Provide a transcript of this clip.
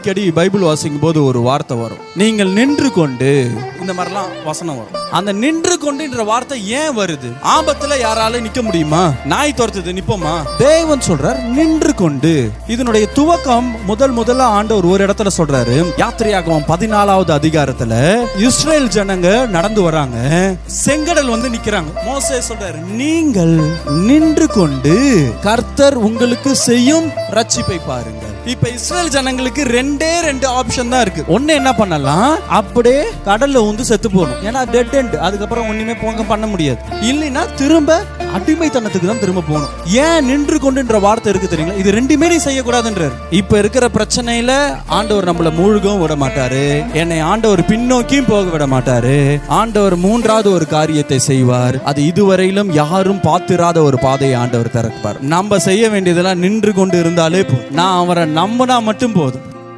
அடிக்கடி பைபிள் வாசிக்கும் போது ஒரு வார்த்தை வரும், நீங்கள் நின்று கொண்டு, இந்த மாதிரிலாம் வசனம் வரும். அந்த நின்று கொண்டுன்ற வார்த்தை ஏன் வருது? ஆபத்துல யாரால நிக்க முடியுமா? நாய் துரத்துது, நிப்போமா? தேவன் சொல்றார் நின்று கொண்டு. இதனுடைய துவக்கம் முதல்ல ஆண்டவர் ஒரு இடத்துல சொல்றாரு. யாத்திரையாகமம் 14வது அதிகாரத்துல இஸ்ரேல் ஜனங்க நடந்து வராங்க, செங்கடல் வந்து நிக்கிறாங்க. மோசே சொல்றாரு, நீங்கள் நின்று கொண்டு கர்த்தர் உங்களுக்கு செய்யும் ரட்சிப்பை பாருங்கள். இப்ப இஸ்ரேல் ஜனங்களுக்கு ரெண்டு ஆப்ஷன் தான் இருக்கு. ஒண்ணு என்ன பண்ணலாம், அப்படியே கடல்ல வந்து செத்து போகணும், ஏன்னா டெட் எண்ட், அதுக்கப்புறம் ஒண்ணுமே பண்ண முடியாது. இல்லைன்னா திரும்ப அடிமைத்தனத்துக்கு தான் திரும்ப போகணும். ஏன் நின்று கொண்டுன்ற வார்த்தை இருக்கு தெரியுங்களா? இது ரெண்டுமே நீ செய்யக்கூடாதுன்றார். இப்ப இருக்கிற பிரச்சனையில ஆண்டவர் நம்மள மூழ்கவும் விட மாட்டாரு, என்னை ஆண்டவர் பின்னோக்கியும் போக விட மாட்டாரு. ஆண்டவர் மூன்றாவது ஒரு காரியத்தை செய்வார். அது இதுவரையிலும் யாரும் பார்த்திராத ஒரு பாதையை ஆண்டவர் திறப்பார். நம்ம செய்ய வேண்டியதெல்லாம் நின்று கொண்டு இருந்தாலே போதும். நான் அவரை நம்பினா மட்டும் போதும்.